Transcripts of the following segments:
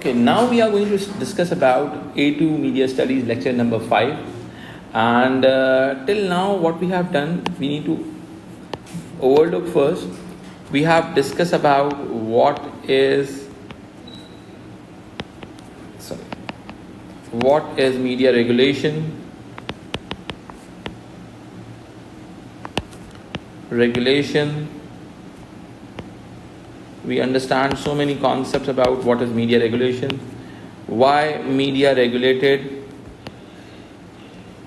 Okay, now we are going to discuss about A2 Media Studies lecture number 5. And till now what we have done, we need to overlook first. We have discussed about what is media regulation, we understand so many concepts about what is media regulation, why media regulated,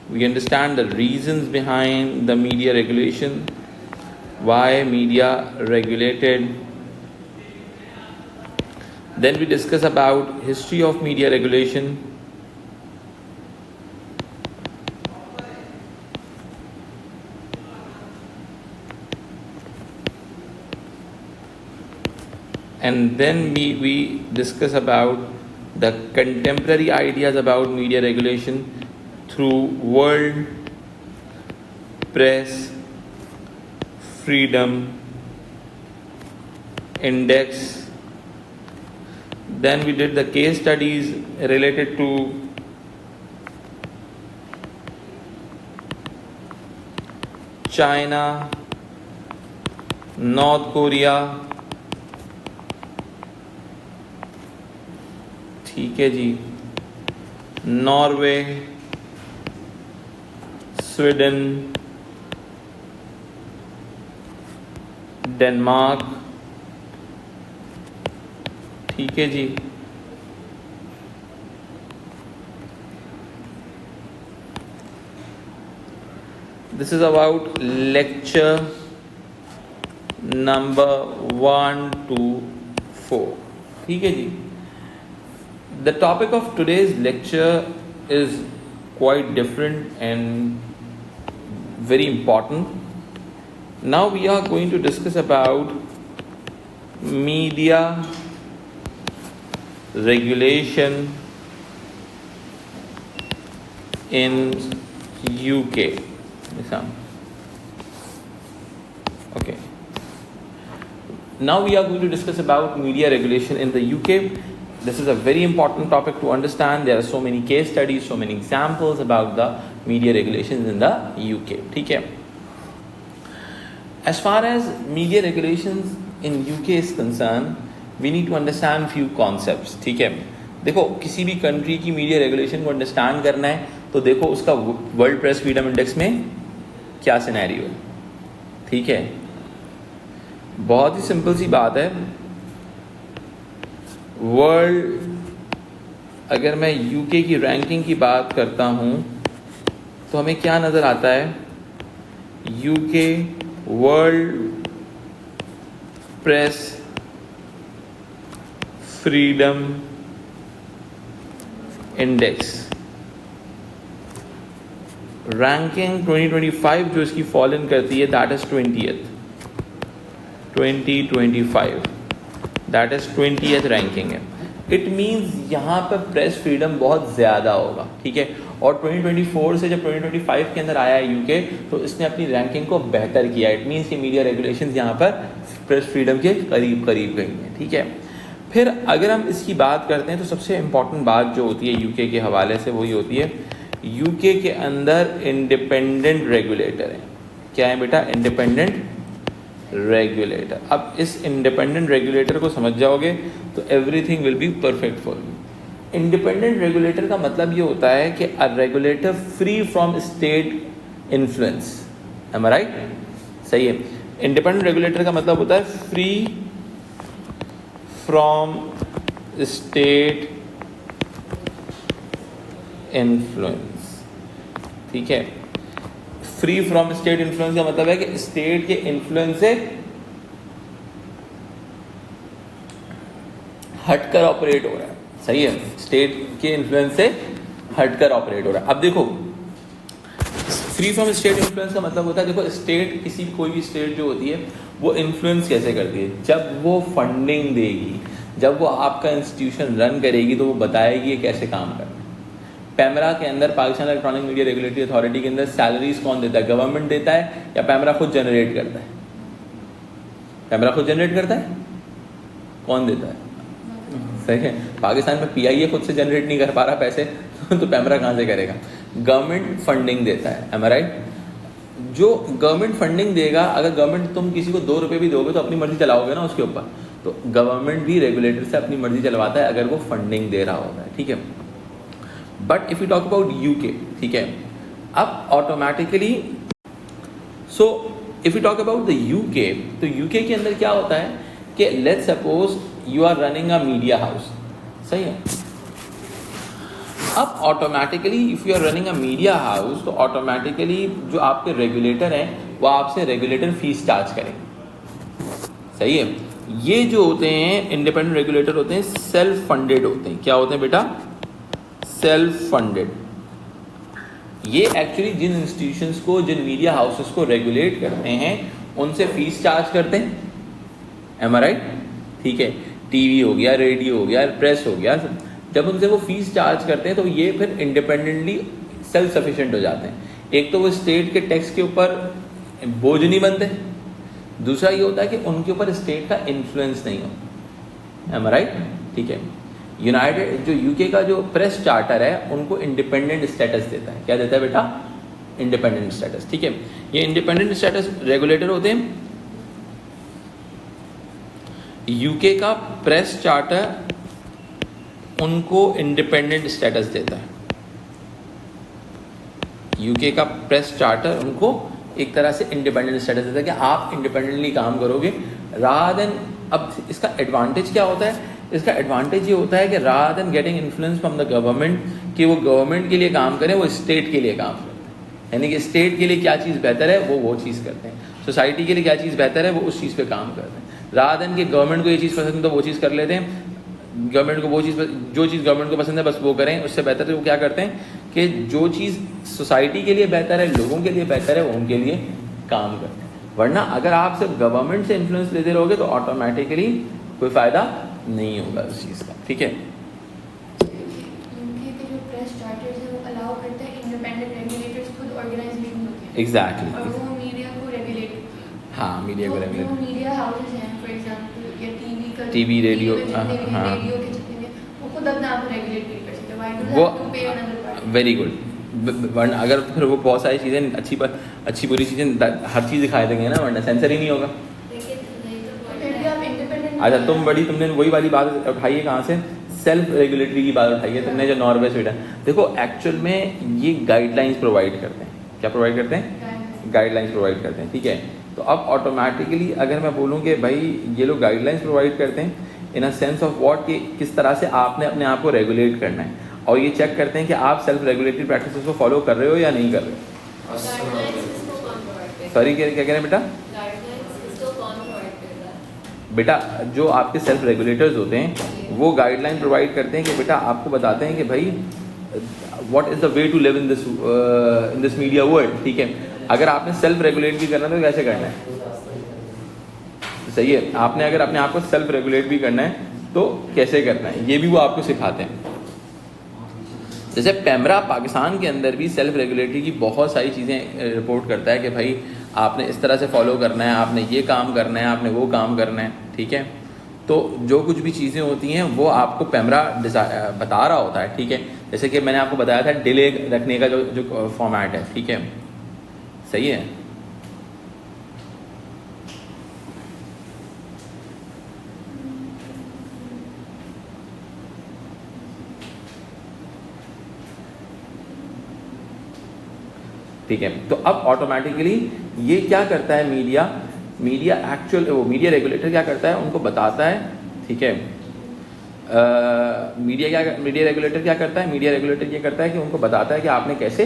we understand the reasons behind the media regulation, why media regulated. Then we discuss about history of media regulation, and then we discuss about the contemporary ideas about media regulation through World Press Freedom Index. Then we did the case studies related to China, North Korea, ठीक है जी, Norway, Sweden, Denmark, ठीक है जी, this is about lecture number 1 to 4, ठीक है जी. The topic of today's lecture is quite different and very important. Now we are going to discuss about media regulation in UK. Okay. Now we are going to discuss about media regulation in the UK. This is a very important topic to understand. There are so many case studies, so many examples about the media regulations in the UK. ठीक है. As far as media regulations in UK is concerned, we need to understand few concepts. ठीक है. देखो, किसी भी country की media regulation को understand करना है तो देखो उसका वर्ल्ड प्रेस फ्रीडम इंडेक्स में क्या सिनेरियो है. ठीक है, बहुत ही सिंपल सी बात है. वर्ल्ड, अगर मैं यूके की रैंकिंग की बात करता हूँ तो हमें क्या नज़र आता है? UK world press freedom index ranking 2025 जो इसकी फॉल इन करती है, that is 2025, that is 20th ranking है. इट मीन्स यहाँ पर प्रेस फ्रीडम बहुत ज़्यादा होगा. ठीक है, और 2024 से जब 2025 के अंदर आया है यूके तो इसने अपनी रैंकिंग को बेहतर किया. इट मीन्स कि मीडिया रेगुलेशंस यहाँ पर प्रेस फ्रीडम के करीब करीब गई हैं. ठीक है, फिर अगर हम इसकी बात करते हैं तो सबसे इम्पॉर्टेंट बात जो होती है यूके के हवाले से वही होती है, यूके के अंदर इंडिपेंडेंट रेगुलेटर है. क्या है बेटा? Independent regulator. अब इस इंडिपेंडेंट रेगुलेटर को समझ जाओगे तो everything will be perfect for you. Independent regulator का मतलब ये होता है कि a regulator free from state influence. Am I right? सही है. इंडिपेंडेंट रेगुलेटर का मतलब होता है फ्री फ्रॉम स्टेट इन्फ्लुएंस. ठीक है, फ्री फ्रॉम स्टेट इन्फ्लुएंस का मतलब है कि स्टेट के इन्फ्लुएंस से हटकर ऑपरेट हो रहा है. सही है, स्टेट के इन्फ्लुएंस से हटकर ऑपरेट हो रहा है. अब देखो, फ्री फ्रॉम स्टेट इन्फ्लुएंस का मतलब होता है, देखो स्टेट, किसी कोई भी स्टेट जो होती है वो इन्फ्लुएंस कैसे करती है? जब वो फंडिंग देगी, जब वो आपका इंस्टीट्यूशन रन करेगी तो वो बताएगी ये कैसे काम करना है. पैमरा के अंदर, Pakistan electronic media regulatory authority के अंदर सैलरीज कौन देता है? गवर्नमेंट देता है या पैमरा खुद जनरेट करता है? पैमरा खुद जनरेट करता है. कौन देता है? सही है, पाकिस्तान में PIA खुद से जनरेट नहीं कर पा रहा पैसे तो पैमरा कहाँ से करेगा? गवर्नमेंट फंडिंग देता है, एम आई राइट? जो गवर्नमेंट फंडिंग देगा, अगर गवर्नमेंट तुम किसी को 2 रुपये भी दोगे तो अपनी मर्जी चलाओगे ना उसके ऊपर, तो गवर्नमेंट भी रेगुलेटर से अपनी मर्जी चलवाता है अगर वो फंडिंग दे रहा होता है, ठीक है। But if you talk about UK, ठीक है, अब automatically so if you talk about the UK, तो UK के अंदर क्या होता है कि let's suppose you are running a media house, सही है। अब automatically if you are running a media house, तो ऑटोमेटिकली जो आपके रेगुलेटर हैं वो आपसे रेगुलेटर फीस चार्ज करेंगे, सही है। ये जो होते हैं इंडिपेंडेंट रेगुलेटर होते हैं सेल्फ फंडेड होते हैं। क्या होते हैं बेटा? Self funded. ये एक्चुअली जिन इंस्टीट्यूशंस को, जिन मीडिया हाउसेस को रेगुलेट करते हैं उनसे फीस चार्ज करते हैं, एम आई राइट? ठीक है, टीवी हो गया, रेडियो हो गया, प्रेस हो गया, जब उनसे वो फीस चार्ज करते हैं तो ये फिर इंडिपेंडेंटली सेल्फ सफिशिएंट हो जाते हैं। एक तो वो स्टेट के टैक्स के ऊपर बोझ नहीं बनते, दूसरा ये होता है कि उनके ऊपर स्टेट का इन्फ्लुएंस नहीं हो, एम आई राइट? ठीक है। यूनाइटेड जो UK का जो प्रेस चार्टर है उनको इंडिपेंडेंट स्टेटस देता है। क्या देता है बेटा? इंडिपेंडेंट स्टेटस, ठीक है। ये इंडिपेंडेंट स्टेटस रेगुलेटर होते हैं। UK का प्रेस चार्टर उनको इंडिपेंडेंट स्टेटस देता है। UK का प्रेस चार्टर उनको एक तरह से इंडिपेंडेंट स्टेटस देता है कि आप इंडिपेंडेंटली काम करोगे रादर देन। अब इसका एडवांटेज क्या होता है? इसका एडवांटेज ये होता है कि rather than getting influence from the government, कि वो गवर्नमेंट के लिए काम करें, वो स्टेट के लिए काम करते हैं। यानी कि स्टेट के लिए क्या चीज़ बेहतर है वो चीज़ करते हैं, सोसाइटी के लिए क्या चीज़ बेहतर है वो उस चीज़ पे काम करते हैं। रादर देन कि गवर्नमेंट को ये चीज़ पसंद है तो वो चीज़ कर लेते हैं, गवर्नमेंट को वो चीज़, जो चीज़ गवर्नमेंट को पसंद है बस वो करें। उससे बेहतर है वो क्या करते हैं कि जो चीज़ सोसाइटी के लिए बेहतर है, लोगों के लिए बेहतर है, उनके लिए काम करते हैं। वरना अगर आप सिर्फ गवर्नमेंट से इन्फ्लुएंस लेते रहोगे तो ऑटोमेटिकली कोई फ़ायदा नहीं होगा उस चीज़ का, ठीक है। एग्जैक्टली, हाँ मीडिया को रेगुलेट, मीडिया हाउसेस हैं फॉर एग्जांपल या टीवी का, टीवी रेडियो, हाँ रेडियो के जितने भी वो खुद अपने आप रेगुलेट नहीं कर सकते, व्हाई डू वो हैव टू पे अनदर पार्टी। Very good. वरना अगर फिर वो बहुत सारी चीज़ें अच्छी बुरी चीज़ें हर चीज़ दिखाई देंगे ना, वरना सेंसर ही नहीं होगा। अच्छा तुमने वही वाली बात उठाई है, कहाँ से? सेल्फ रेगुलेटरी की बात उठाई है तुमने, जो नॉर्वे स्वीडन। देखो एक्चुअल में ये गाइडलाइंस प्रोवाइड करते हैं। क्या प्रोवाइड करते हैं? गाइडलाइंस प्रोवाइड करते हैं, ठीक है। तो अब ऑटोमेटिकली अगर मैं बोलूँ कि भाई ये लोग गाइडलाइंस प्रोवाइड करते हैं इन अ सेंस ऑफ व्हाट, कि किस तरह से आपने अपने आप को रेगुलेट करना है, और ये चेक करते हैं कि आप सेल्फ रेगुलेटरी प्रैक्टिसेस को फॉलो कर रहे हो या नहीं कर रहे हो। सॉरी क्या कह रहे हैं बेटा? बेटा जो आपके सेल्फ रेगुलेटर्स होते हैं वो गाइडलाइन प्रोवाइड करते हैं कि बेटा आपको बताते हैं कि भाई what is the way to live in this media world, ठीक है। अगर आपने सेल्फ रेगुलेट भी करना है तो कैसे करना है? सही है, आपने अगर अपने आप को सेल्फ रेगुलेट भी करना है तो कैसे करना है, ये भी वो आपको सिखाते हैं। जैसे पैमरा पाकिस्तान के अंदर भी सेल्फ रेगुलेटरी की बहुत सारी चीज़ें रिपोर्ट करता है कि भाई आपने इस तरह से फॉलो करना है, आपने ये काम करना है, आपने वो काम करना है, ठीक है। तो जो कुछ भी चीज़ें होती हैं वो आपको पैमरा बता रहा होता है, ठीक है। जैसे कि मैंने आपको बताया था डिले रखने का जो फॉर्मेट है, ठीक है, सही है। ठीक है, तो अब ऑटोमेटिकली ये क्या करता है मीडिया एक्चुअल वो मीडिया रेगुलेटर क्या करता है, उनको बताता है, ठीक है। मीडिया रेगुलेटर क्या करता है? मीडिया रेगुलेटर ये करता है कि उनको बताता है कि आपने कैसे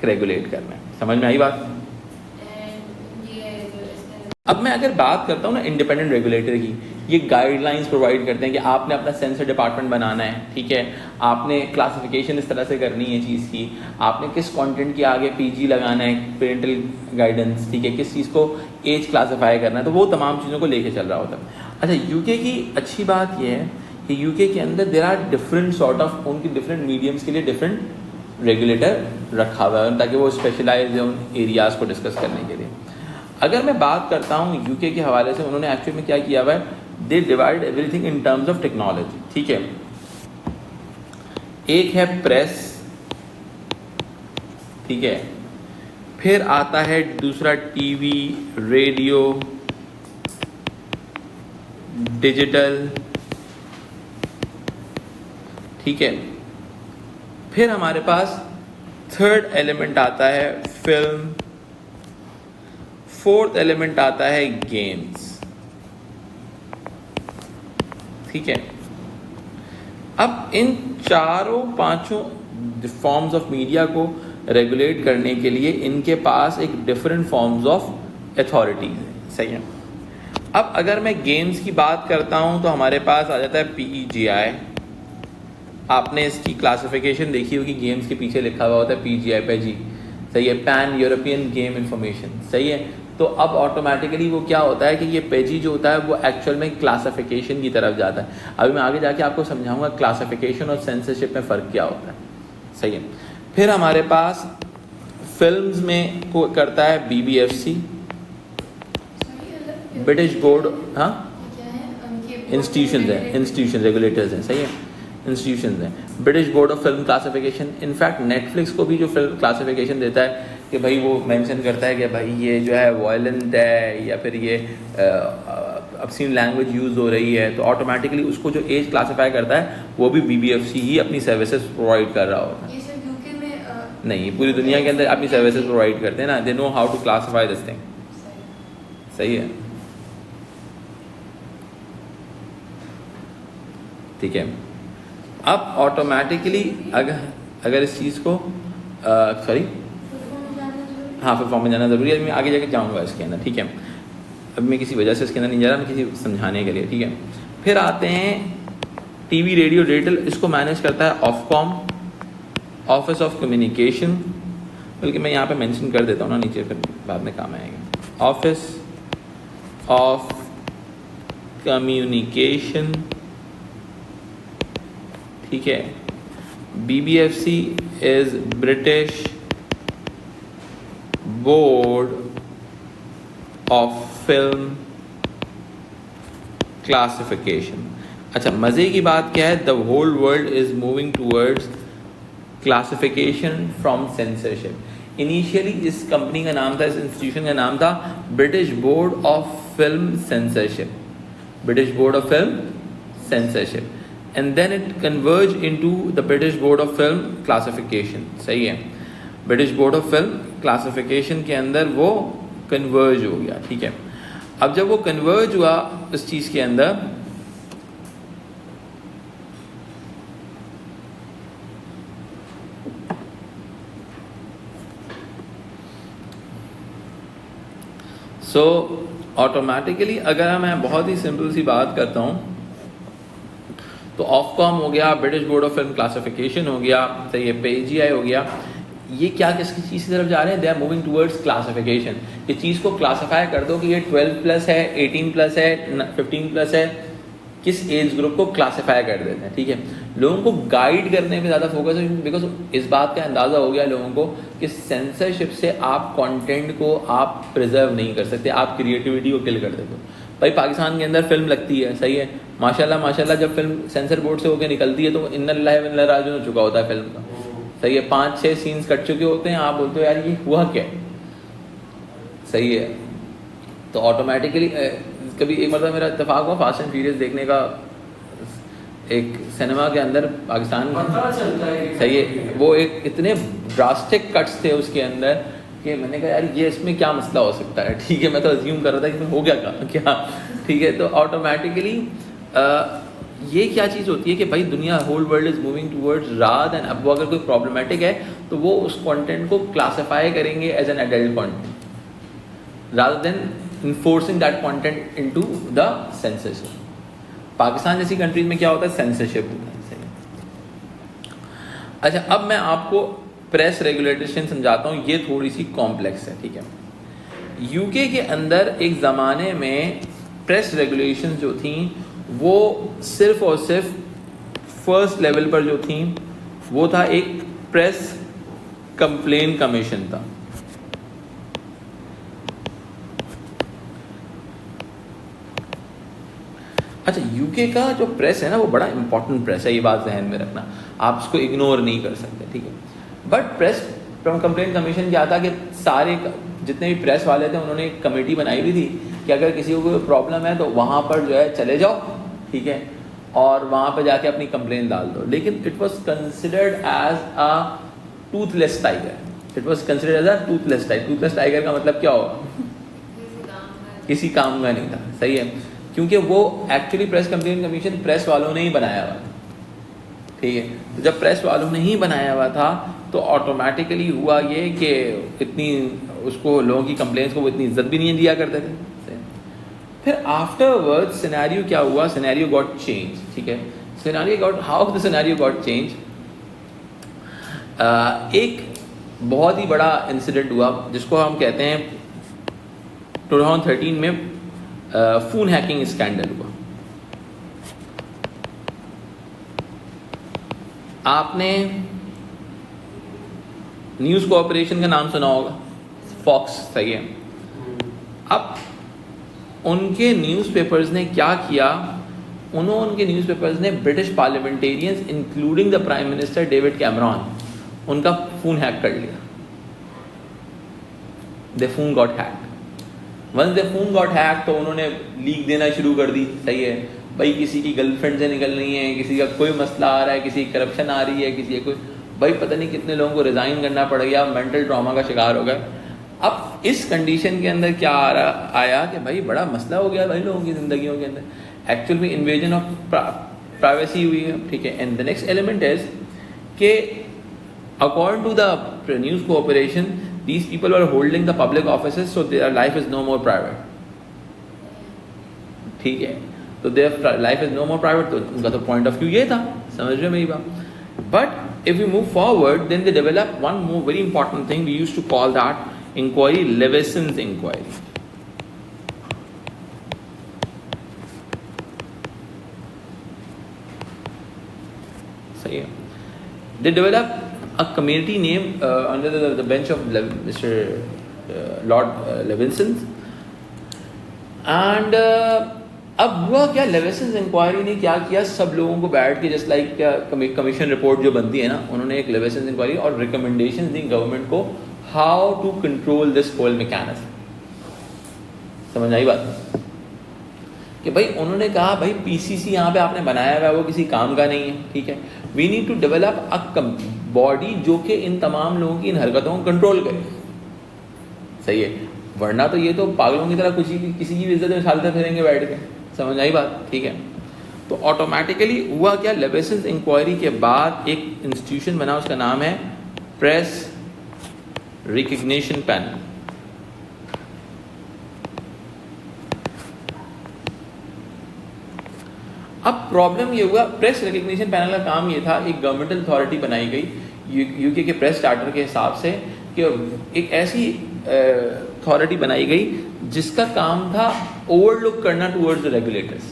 रेगुलेट करना है। समझ में आई बात? अब मैं अगर बात करता हूँ ना इंडिपेंडेंट रेगुलेटर की, ये गाइडलाइंस प्रोवाइड करते हैं कि आपने अपना सेंसर डिपार्टमेंट बनाना है, ठीक है। आपने क्लासिफिकेशन इस तरह से करनी है चीज़ की, आपने किस कंटेंट के आगे PG लगाना है, पेरेंटल गाइडेंस, ठीक है, किस चीज़ को एज क्लासीफाई करना है, तो वो तमाम चीज़ों को लेके चल रहा होता है। अच्छा UK की अच्छी बात ये है कि UK के अंदर there are different sort of, उनकी डिफरेंट मीडियम्स के लिए डिफरेंट रेगुलेटर रखा हुआ है ताकि वो स्पेशलाइज है उन एरियाज़ को डिस्कस करने के लिए। अगर मैं बात करता हूँ UK के हवाले से, उन्होंने एक्चुअली में क्या किया हुआ है, they divide everything in terms of technology, ठीक है। एक है प्रेस, ठीक है, फिर आता है दूसरा टीवी, रेडियो, डिजिटल, ठीक है। फिर हमारे पास थर्ड एलिमेंट आता है फिल्म, फोर्थ एलिमेंट आता है गेम्स, ठीक है। अब इन चारों पांचों फॉर्म्स ऑफ मीडिया को रेगुलेट करने के लिए इनके पास एक डिफरेंट फॉर्म्स ऑफ अथॉरिटीज है, सही है। अब अगर मैं गेम्स की बात करता हूं तो हमारे पास आ जाता है PEGI। आपने इसकी क्लासिफिकेशन देखी होगी, गेम्स के पीछे लिखा हुआ होता है PGI पे जी, सही है, पैन यूरोपियन गेम इंफॉर्मेशन, सही है। तो अब ऑटोमेटिकली वो क्या होता है कि ये पेजी जो होता है वो एक्चुअल में क्लासिफिकेशन की तरफ जाता है। अभी मैं आगे जाके आपको समझाऊंगा क्लासिफिकेशन और सेंसरशिप में फ़र्क क्या होता है, सही है। फिर हमारे पास फिल्म्स में को करता है BBFC, ब्रिटिश बोर्ड, हाँ, इंस्टीट्यूशन है, इंस्टीट्यूशन रेगुलेटर्स हैं, सही है, इंस्टीट्यूशन हैं। British board of film classification, in fact Netflix को भी जो फिल्म क्लासिफिकेशन देता है कि भाई वो मेंशन करता है कि भाई ये जो है वायलेंट है या फिर ये ऑब्स्सीन लैंग्वेज यूज़ हो रही है, तो ऑटोमेटिकली उसको जो एज क्लासीफाई करता है वो भी BBFC ही अपनी सर्विसेज प्रोवाइड कर रहा होता है। ये सर यूके में नहीं, पूरी दुनिया के अंदर अपनी सर्विसेज प्रोवाइड करते हैं ना, they know how to classify this thing, सही है, ठीक है। अब ऑटोमेटिकली अगर इस चीज़ को सॉरी हाँ फिर फॉर्म में जाना ज़रूरी है, मैं आगे जाके जाऊँगा इसके अंदर, ठीक है। अब मैं किसी वजह से इसके अंदर नहीं जा रहा, मैं किसी समझाने के लिए, ठीक है। फिर आते हैं टीवी, रेडियो, डिजिटल, इसको मैनेज करता है ऑफकॉम, ऑफिस ऑफ कम्युनिकेशन, बल्कि मैं यहाँ पे मेंशन कर देता हूँ ना नीचे, फिर बाद में काम आएगा। ऑफिस ऑफ कम्युनिकेशन, ठीक है। BBFC is British board of film classification. अच्छा, मज़े की बात क्या है, the whole world is moving towards classification from censorship. Initially इस कंपनी का नाम था, इस इंस्टीट्यूशन का नाम था British board of film censorship, British board of film censorship, and then it converge into the British board of film classification, सही है। British board of film classification के अंदर वो कन्वर्ज हो गया, ठीक है। अब जब वो कन्वर्ज हुआ इस चीज़ के अंदर, सो ऑटोमेटिकली अगर मैं बहुत ही सिंपल सी बात करता हूँ तो ऑफकॉम हो गया, British board of film classification हो गया, तो ये PGI हो गया, ये क्या किसकी चीज़ की तरफ जा रहे हैं, they are moving towards classification. ये चीज़ को क्लासीफाई कर दो कि ये 12+ है, 18+ है, 15+ है, किस एज ग्रुप को क्लासीफाई कर देते हैं, ठीक है। लोगों को गाइड करने पे ज़्यादा फोकस है, बिकॉज इस बात का अंदाज़ा हो गया लोगों को कि सेंसरशिप से आप कंटेंट को आप प्रिजर्व नहीं कर सकते, आप क्रिएटिविटी को किल कर देते हो। भाई पाकिस्तान के अंदर फिल्म लगती है, सही है, माशाल्लाह जब फिल्म सेंसर बोर्ड से होकर निकलती है तो इन्ना लिल्लाहि व इन्ना इलैहि राजिऊन हो चुका होता है फिल्म का, सही है, 5-6 सीन्स कट चुके होते हैं, आप बोलते हो यार ये हुआ क्या, सही है। तो ऑटोमेटिकली कभी एक मतलब मेरा इत्तेफाक हुआ फास्ट एंड फ्यूरियस देखने का एक सिनेमा के अंदर पाकिस्तान में, सही है, वो एक इतने ड्रास्टिक कट्स थे उसके अंदर कि मैंने कहा यार ये इसमें क्या मसला हो सकता है, ठीक है। मैं तो अज्यूम कर रहा था कि हो गया क्या, ठीक है। तो ऑटोमेटिकली ये क्या चीज़ होती है कि भाई दुनिया, whole world is moving towards rather than, अब वो अगर कोई प्रॉब्लमेटिक है तो वो उस कंटेंट को क्लासीफाई करेंगे as an adult content rather than enforcing that content into the censorship. Pakistan जैसी कंट्रीज में क्या होता है, सेंसरशिप होता है, सही। अच्छा, अब मैं आपको प्रेस रेगुलेशन समझाता हूँ, ये थोड़ी सी कॉम्प्लेक्स है, ठीक है। यूके के अंदर एक ज़माने में प्रेस रेगुलेशन जो थी वो सिर्फ और सिर्फ फर्स्ट लेवल पर जो थी वो था एक प्रेस कंप्लेन कमीशन था। अच्छा, यूके का जो प्रेस है ना वो बड़ा इंपॉर्टेंट प्रेस है, ये बात जहन में रखना, आप इसको इग्नोर नहीं कर सकते, ठीक है। बट प्रेस कंप्लेंट कमीशन क्या था कि सारे जितने भी प्रेस वाले थे उन्होंने एक कमेटी बनाई हुई थी कि अगर किसी को कोई प्रॉब्लम है तो वहाँ पर जो है चले जाओ, ठीक है, और वहाँ पर जाके अपनी कंप्लेंट डाल दो। लेकिन it was considered as a toothless tiger, it was considered as a toothless tiger. Toothless tiger का मतलब क्या होगा? किसी काम का नहीं था, सही है, क्योंकि वो actually press complaint commission press वालों ने ही बनाया हुआ था, ठीक है। तो जब प्रेस वालों ने ही बनाया हुआ था तो ऑटोमेटिकली हुआ ये कि इतनी उसको लोगों की कंप्लेंट्स को वो इतनी इज्जत भी नहीं दिया करते थे। फिर आफ्टरवर्ड सिनेरियो क्या हुआ? सिनेरियो गॉट चेंज, ठीक है। Scenario got, how the scenario got change, एक बहुत ही बड़ा इंसिडेंट हुआ जिसको हम कहते हैं 2013 में फोन हैकिंग स्कैंडल हुआ। आपने न्यूज़ कॉर्पोरेशन का नाम सुना होगा, फॉक्स, सही है। अब उनके न्यूज़पेपर्स ने क्या किया, उनके न्यूज़पेपर्स ने British parliamentarians including the prime minister David Cameron, उनका फ़ोन हैक कर लिया। They phone got hacked. Once they phone got hack तो उन्होंने लीक देना शुरू कर दी, सही है भाई, किसी की गर्लफ्रेंड से निकल रही है, किसी का कोई मसला आ रहा है, किसी की करप्शन आ रही है, किसी का कोई, भाई पता नहीं कितने लोगों को रिज़ाइन करना पड़ गया, मेंटल ट्रॉमा का शिकार हो गए। अब इस कंडीशन के अंदर क्या आया कि भाई बड़ा मसला हो गया भाई लोगों की ज़िंदगियों के अंदर, एक्चुअल में इन्वेजन ऑफ प्राइवेसी हुई है, ठीक है। And the next element is कि according to the news corporation these people were holding the public offices, so their life is no more private, ठीक है। तो their life is no more private, तो उनका तो पॉइंट ऑफ व्यू ये था, समझ रहे हो मेरी बात। But if you move forward then they develop one more very important thing, we used to call that inquiry, Leveson's inquiry. सही है। They develop a committee name under the bench of Mr. Lord Levinson, and अब हुआ क्या, लेविसन्स inquiry ने क्या किया, सब लोगों को बैठ के जस्ट लाइक कमीशन रिपोर्ट जो बनती है ना, उन्होंने एक लेविसन्स इंक्वायरी और रिकमेंडेशंस दी गवर्नमेंट को how to control this whole mechanism. समझ आई बात कि भाई उन्होंने कहा भाई पीसीसी यहाँ पे आपने बनाया हुआ है वो किसी काम का नहीं है, ठीक है। We need to develop a body जो कि इन तमाम लोगों की इन हरकतों को कंट्रोल करे, सही है, वरना तो ये तो पागलों की तरह किसी की भी इज्जत में उछालते फिरेंगे बैठ के। समझ आई बात, ठीक है। तो ऑटोमेटिकली हुआ क्या, लेविसन्स इंक्वायरी के बाद एक इंस्टीट्यूशन बना, उसका नाम है प्रेस रिकग्निशन पैनल। अब प्रॉब्लम ये हुआ, प्रेस रिकग्निशन पैनल का काम ये था, एक गवर्नमेंटल अथॉरिटी बनाई गई यूके के प्रेस चार्टर के हिसाब से कि एक ऐसी अथॉरिटी बनाई गई जिसका काम था ओवरलुक करना टूवर्ड्स द रेगुलेटर्स,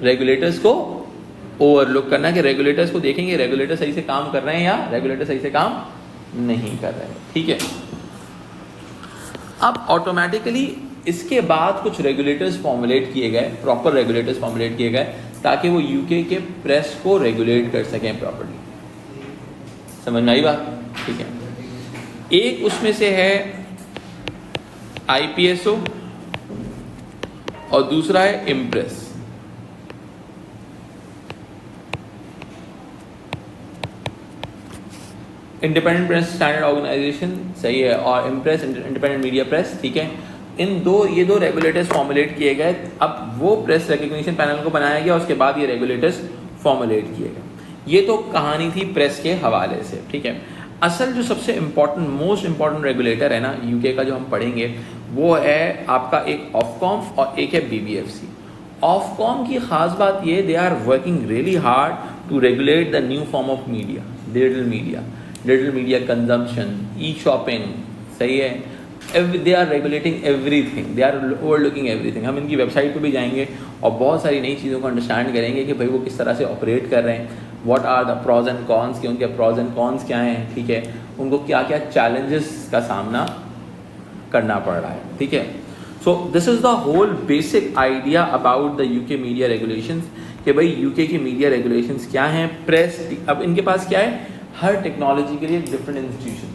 रेगुलेटर्स को ओवरलुक करना, कि रेगुलेटर्स को देखेंगे रेगुलेटर सही से काम कर रहे हैं या रेगुलेटर सही से काम नहीं कर रहे हैं, ठीक है। अब ऑटोमेटिकली इसके बाद कुछ रेगुलेटर्स फॉर्मुलेट किए गए, प्रॉपर रेगुलेटर्स फॉर्मुलेट किए गए ताकि वो यूके के प्रेस को रेगुलेट कर सकें प्रॉपर्ली। समझ में आई बात, ठीक है। एक उसमें से है आईपीएसओ और दूसरा है IMPRESS. Independent press standard organisation, सही है, और इम्प्रेस इंडिपेंडेंट मीडिया प्रेस, ठीक है। ये दो रेगुलेटर्स फॉर्मुलेट किए गए। अब वो प्रेस रिकग्निशन पैनल को बनाया गया, उसके बाद ये रेगुलेटर्स फॉर्मुलेट किए गए। ये तो कहानी थी प्रेस के हवाले से, ठीक है। असल जो सबसे इम्पॉर्टेंट, मोस्ट इम्पॉर्टेंट रेगुलेटर है ना यूके का, जो हम पढ़ेंगे वो है आपका एक ऑफकॉम और एक है बीबीएफसी। ऑफकॉम की खास बात ये, they are working really hard to regulate the new form of media, digital media consumption, e shopping, सही है। They are regulating everything, they are overlooking everything. हम इनकी वेबसाइट पे भी जाएंगे और बहुत सारी नई चीज़ों को अंडरस्टैंड करेंगे कि भाई वो किस तरह से ऑपरेट कर रहे हैं, what are the pros and cons, कि उनके प्रॉज एंड कॉन्स क्या हैं, ठीक है, उनको क्या क्या चैलेंजेस का सामना करना पड़ रहा है, ठीक है। So this is the whole basic idea about the UK media regulations कि भाई यूके की मीडिया रेगुलेशंस क्या हैं. प्रेस, अब इनके पास क्या है, हर टेक्नोलॉजी के लिए डिफरेंट इंस्टीट्यूशन,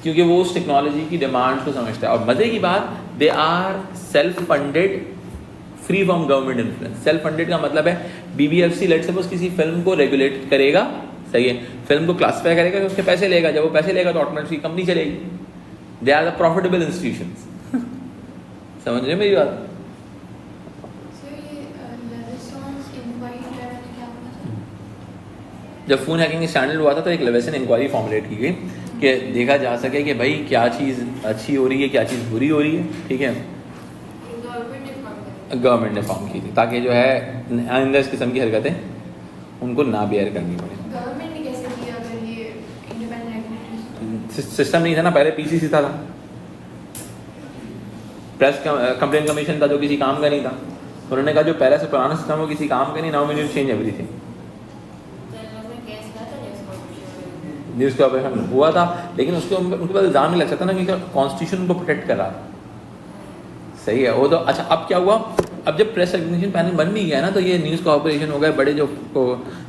क्योंकि वो उस टेक्नोलॉजी की डिमांड को समझता है. और मजे की बात, they are self funded, free from government influence. Self funded का मतलब है BBFC लेट सपोज किसी फिल्म को रेगुलेट करेगा, सही है, फिल्म को क्लासिफाई करेगा, उसके पैसे लेगा, जब वो पैसे लेगा तो ऑटोमेटिकली कंपनी चलेगी. They are the profitable institutions. समझ रहे मेरी बात? जब फोन हैकिंग स्टैंडर्ड हुआ था तो एक लेवेसन इंक्वायरी फॉर्मुलेट की गई कि देखा जा सके कि भाई क्या चीज़ अच्छी हो रही है, क्या चीज़ बुरी हो रही है. ठीक है, गवर्नमेंट ने फॉर्म की थी ताकि जो है आइंदा इस किस्म की हरकतें उनको ना बेयर करनी पड़े. गवर्नमेंट ने कैसे किया अगर ये इंडिपेंडेंट सिस्टम नहीं था ना, पहले PCC था. प्रेस कंप्लेंट कमीशन था जो किसी काम का नहीं था. उन्होंने कहा जो पहले से पुराना सिस्टम वो किसी काम का नहीं, now we need to change everything. News का ऑपरेशन हुआ था, लेकिन उसके उनके पास इल्ज़ाम नहीं लग सकता ना क्योंकि कॉन्स्टिट्यूशन उनको प्रोटेक्ट कर रहा था. सही है वो तो. अच्छा, अब क्या हुआ, अब जब प्रेस रिकग्निशन पैनल बन भी गया ना तो ये न्यूज़ कॉर्पोरेशन हो गए बड़े, जो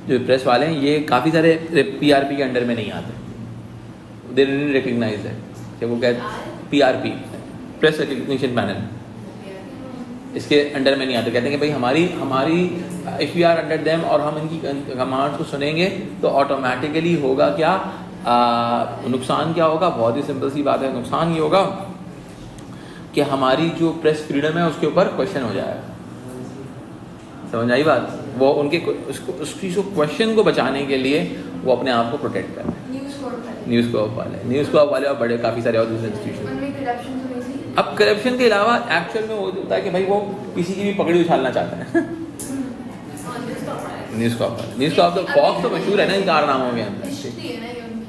प्रेस वाले हैं, ये काफ़ी सारे PRP के अंडर में नहीं आते. दे डिडंट रिकग्नाइज है कि वो कहते PRP, प्रेस रिकग्निशन पैनल, इसके अंडर में नहीं आते. कहते हैं कि भाई हमारी if you are under them और हम इनकी कमांड्स को सुनेंगे तो ऑटोमेटिकली होगा क्या, नुकसान क्या होगा. बहुत ही सिंपल सी बात है, नुकसान ये होगा कि हमारी जो प्रेस फ्रीडम है उसके ऊपर क्वेश्चन हो जाएगा. समझ आई बात? वो उनके उसकी जो क्वेश्चन को बचाने के लिए वो अपने आप को प्रोटेक्ट कर रहे हैं. न्यूज़ कॉर्प वाले और बड़े काफ़ी सारे और दूसरे इंस्टीट्यूशन. अब करप्शन के अलावा एक्चुअल में वो होता है कि भाई वो किसी की भी पकड़ी उछालना चाहता है. न्यूज़ कॉर्प तो फॉक्स तो मशहूर है ना इन कारनामों के अंदर,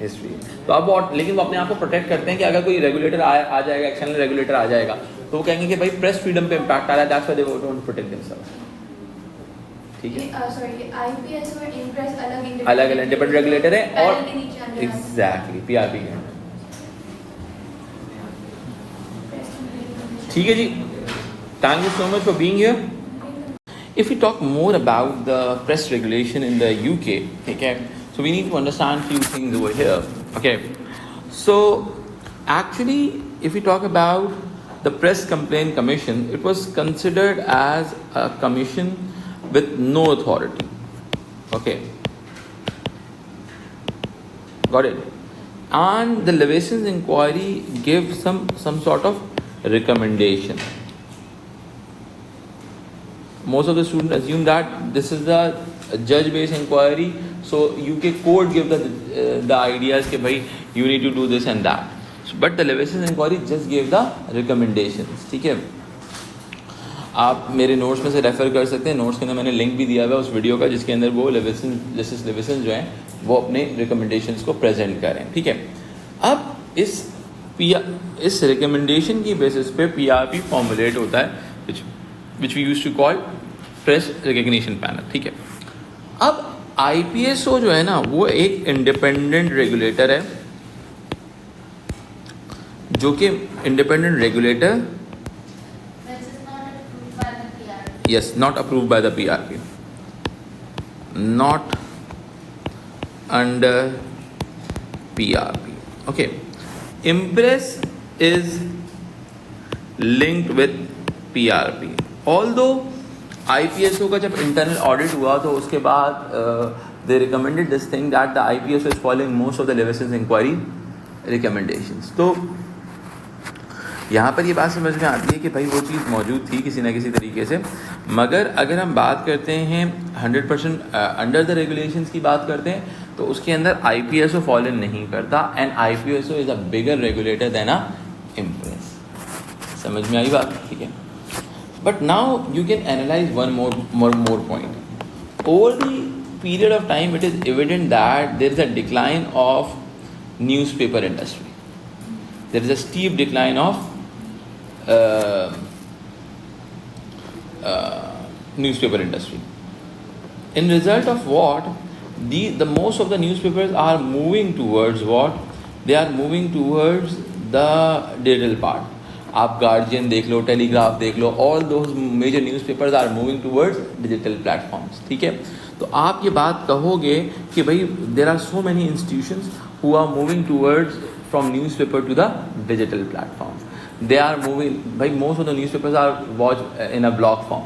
हिस्ट्री. तो अब वो, लेकिन वो अपने आप को प्रोटेक्ट करते हैं कि अगर कोई रेगुलेटर आ जाएगा, एक्सटर्नल रेगुलेटर आ जाएगा तो वो कहेंगे कि भाई प्रेस फ्रीडम पे इम्पैक्ट आ रहा है, that's why they don't protect themselves. ठीक है, सॉरी, IPS और इंप्रेस अलग इंडिपेंडेंट रेगुलेटर है और एग्जैक्टली PRP के अंदर. ठीक है जी, thank you so much for being here. If we talk more about the press regulation in the UK, okay, so we need to understand few things over here. Okay, so actually, if we talk about the Press Complaint Commission, it was considered as a commission with no authority. Okay, got it. And the Leveson's inquiry gave some sort of recommendation. Most of the students assume that this is the judge-based inquiry, so UK court give the ideas कि भाई you need to do this and that. So, but the Leveson's inquiry just gave the recommendations. ठीक है, आप मेरे notes में से refer कर सकते हैं. नोट्स के अंदर मैंने लिंक भी दिया हुआ है उस वीडियो का जिसके अंदर वो जस्टिस लेवेसन जो हैं वो अपने रिकमेंडेशंस को प्रेजेंट करें. ठीक है, अब इस रिकमेंडेशन की बेसिस पे PRP फॉर्मुलेट होता है which we used to call press recognition panel. ठीक है, अब IPSO जो है ना वो एक इंडिपेंडेंट रेगुलेटर है, जो कि independent regulator, yes, not approved by the PRP, not under PRP. Okay, Impress is linked with PRP. Although IPSO का जब इंटरनल ऑडिट हुआ तो उसके बाद they recommended this thing that the IPSO is following most of the Leveson's inquiry recommendations. तो यहाँ पर ये बात समझ में आती है कि भाई वो चीज़ मौजूद थी किसी ना किसी तरीके से, मगर अगर हम बात करते हैं 100% अंडर द रेगुलेशंस की बात करते हैं तो उसके अंदर IPSO फॉलो नहीं करता, and IPSO is a bigger regulator than a IMPRESS. समझ में आई बात? ठीक है, but now you can analyse one more point. Over the period of time it is evident that there is a decline of newspaper industry. There is a steep decline of newspaper industry. In result of what, the most of the newspapers are moving towards what? They are moving towards the digital part. आप Guardian देख लो, Telegraph देख लो, all those major newspapers are moving towards digital platforms, ठीक है। तो आप ये बात कहोगे कि भाई there are so many institutions who are moving towards from newspaper to the digital platforms, they are moving, by most of the newspapers are watched in a blog form,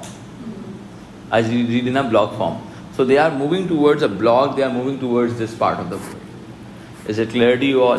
as you read in a blog form, so they are moving towards a blog, they are moving towards this part of the world. Is it clear to you all?